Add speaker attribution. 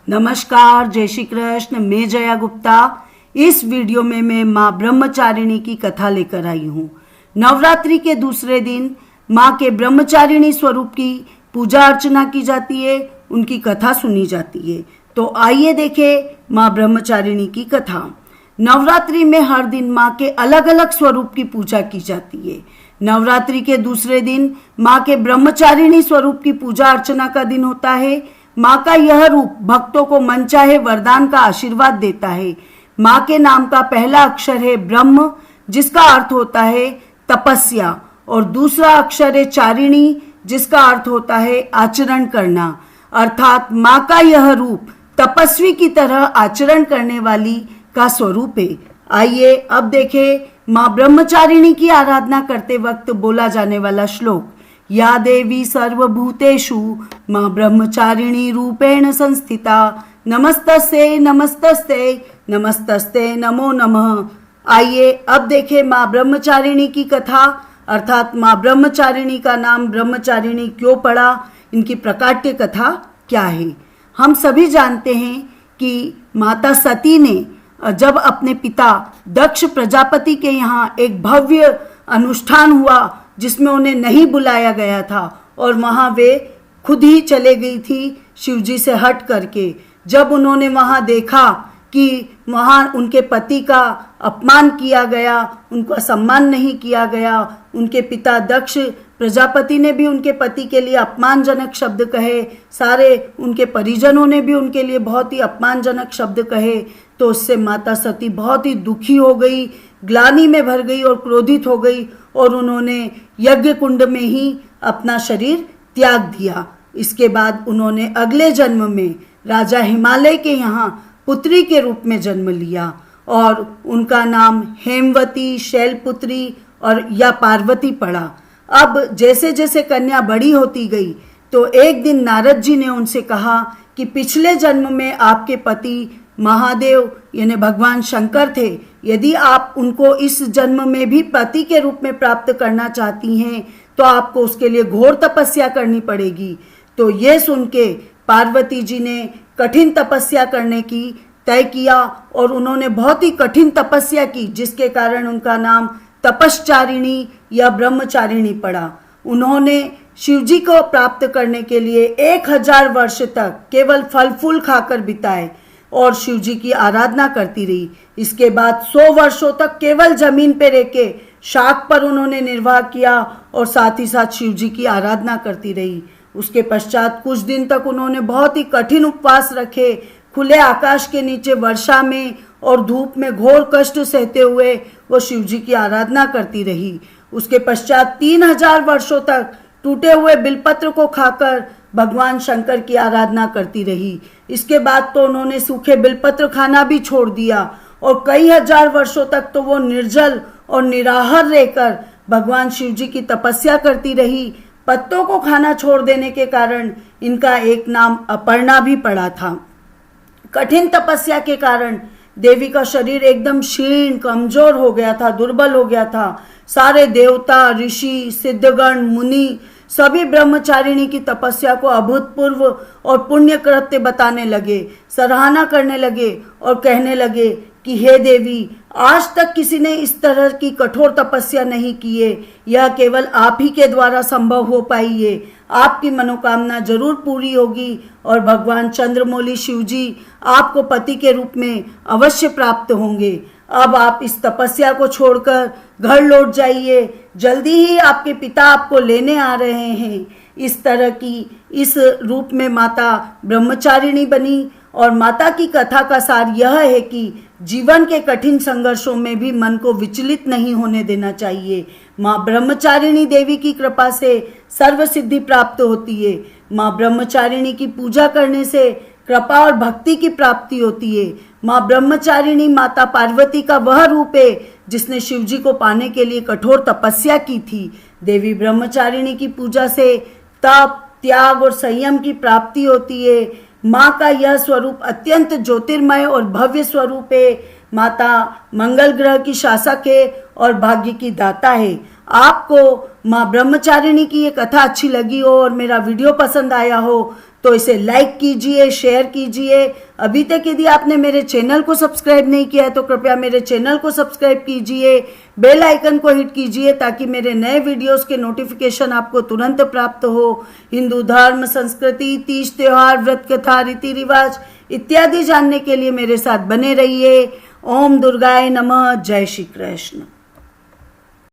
Speaker 1: नमस्कार, जय श्री कृष्ण। मैं जया गुप्ता। इस वीडियो में मैं माँ ब्रह्मचारिणी की कथा लेकर आई हूँ। नवरात्रि के दूसरे दिन माँ के ब्रह्मचारिणी स्वरूप की पूजा अर्चना की जाती है, उनकी कथा सुनी जाती है। तो आइए देखें माँ ब्रह्मचारिणी की कथा। नवरात्रि में हर दिन माँ के अलग अलग स्वरूप की पूजा की जाती है। नवरात्रि के दूसरे दिन माँ के ब्रह्मचारिणी स्वरूप की पूजा अर्चना का दिन होता है। माँ का यह रूप भक्तों को मनचाहे वरदान का आशीर्वाद देता है। माँ के नाम का पहला अक्षर है ब्रह्म, जिसका अर्थ होता है तपस्या, और दूसरा अक्षर है चारिणी, जिसका अर्थ होता है आचरण करना। अर्थात माँ का यह रूप तपस्वी की तरह आचरण करने वाली का स्वरूप है। आइए अब देखें माँ ब्रह्मचारिणी की आराधना करते वक्त बोला जाने वाला श्लोक। या देवी सर्वभूतेषु माँ ब्रह्मचारिणी रूपेण संस्थिता, नमस्तस्ते नमस्तस्ते नमस्तस्ते नमो नमः। आइए अब देखें माँ ब्रह्मचारिणी की कथा, अर्थात माँ ब्रह्मचारिणी का नाम ब्रह्मचारिणी क्यों पड़ा, इनकी प्रकाट्य कथा क्या है। हम सभी जानते हैं कि माता सती ने जब अपने पिता दक्ष प्रजापति के यहाँ एक भव्य अनुष्ठान हुआ जिसमें उन्हें नहीं बुलाया गया था, और वहाँ वे खुद ही चले गई थी शिवजी से हट करके। जब उन्होंने वहाँ देखा कि वहाँ उनके पति का अपमान किया गया, उनका सम्मान नहीं किया गया, उनके पिता दक्ष प्रजापति ने भी उनके पति के लिए अपमानजनक शब्द कहे, सारे उनके परिजनों ने भी उनके लिए बहुत ही अपमानजनक शब्द कहे, तो उससे माता सती बहुत ही दुखी हो गई, ग्लानि में भर गई और क्रोधित हो गई, और उन्होंने यज्ञ कुंड में ही अपना शरीर त्याग दिया। इसके बाद उन्होंने अगले जन्म में राजा हिमालय के यहाँ पुत्री के रूप में जन्म लिया, और उनका नाम हेमवती, शैलपुत्री और या पार्वती पड़ा। अब जैसे जैसे कन्या बड़ी होती गई तो एक दिन नारद जी ने उनसे कहा कि पिछले जन्म में आपके पति महादेव यानी भगवान शंकर थे, यदि आप उनको इस जन्म में भी पति के रूप में प्राप्त करना चाहती हैं तो आपको उसके लिए घोर तपस्या करनी पड़ेगी। तो ये सुन के पार्वती जी ने कठिन तपस्या करने की तय किया, और उन्होंने बहुत ही कठिन तपस्या की, जिसके कारण उनका नाम तपश्चारिणी या ब्रह्मचारिणी पड़ा। उन्होंने शिवजी को प्राप्त करने के लिए 1000 वर्ष तक केवल फल फूल खाकर बिताए और शिवजी की आराधना करती रही। इसके बाद 100 वर्षों तक केवल जमीन पे रह के शाक पर उन्होंने निर्वाह किया और साथ ही साथ शिवजी की आराधना करती रही। उसके पश्चात कुछ दिन तक उन्होंने बहुत ही कठिन उपवास रखे, खुले आकाश के नीचे वर्षा में और धूप में घोर कष्ट सहते हुए वो शिवजी की आराधना करती रही। उसके पश्चात 3000 वर्षों तक टूटे हुए बिलपत्र को खाकर भगवान शंकर की आराधना करती रही। इसके बाद तो उन्होंने सूखे बिलपत्र खाना भी छोड़ दिया, और कई हजार वर्षों तक तो वो निर्जल और निराहार रहकर भगवान शिवजी की तपस्या करती रही। पत्तों को खाना छोड़ देने के कारण इनका एक नाम अपर्णा भी पड़ा था। कठिन तपस्या के कारण देवी का शरीर एकदम क्षीण कमजोर हो गया था, दुर्बल हो गया था। सारे देवता, ऋषि, सिद्धगण, मुनि सभी ब्रह्मचारिणी की तपस्या को अभूतपूर्व और पुण्य कृत्य बताने लगे, सराहना करने लगे और कहने लगे कि हे देवी, आज तक किसी ने इस तरह की कठोर तपस्या नहीं की है, यह केवल आप ही के द्वारा संभव हो पाई है। आपकी मनोकामना जरूर पूरी होगी और भगवान चंद्रमौली शिवजी आपको पति के रूप में अवश्य प्राप्त होंगे। अब आप इस तपस्या को छोड़कर घर लौट जाइए, जल्दी ही आपके पिता आपको लेने आ रहे हैं। इस तरह की इस रूप में माता ब्रह्मचारिणी बनी। और माता की कथा का सार यह है कि जीवन के कठिन संघर्षों में भी मन को विचलित नहीं होने देना चाहिए। माँ ब्रह्मचारिणी देवी की कृपा से सर्व सिद्धि प्राप्त होती है। माँ ब्रह्मचारिणी की पूजा करने से कृपा और भक्ति की प्राप्ति होती है। माँ ब्रह्मचारिणी माता पार्वती का वह रूप है जिसने शिवजी को पाने के लिए कठोर तपस्या की थी। देवी ब्रह्मचारिणी की पूजा से तप, त्याग और संयम की प्राप्ति होती है। माँ का यह स्वरूप अत्यंत ज्योतिर्मय और भव्य स्वरूप है। माता मंगल ग्रह की शासक है और भाग्य की दाता है। आपको माँ ब्रह्मचारिणी की ये कथा अच्छी लगी हो और मेरा वीडियो पसंद आया हो तो इसे लाइक कीजिए, शेयर कीजिए। अभी तक यदि आपने मेरे चैनल को सब्सक्राइब नहीं किया है तो कृपया मेरे चैनल को सब्सक्राइब कीजिए, बेल आइकन को हिट कीजिए ताकि मेरे नए वीडियोस के नोटिफिकेशन आपको तुरंत प्राप्त हो। हिंदू धर्म, संस्कृति, तीज त्योहार, व्रत कथा, रीति रिवाज इत्यादि जानने के लिए मेरे साथ बने रहिए। ओम दुर्गाय नमः। जय श्री कृष्ण।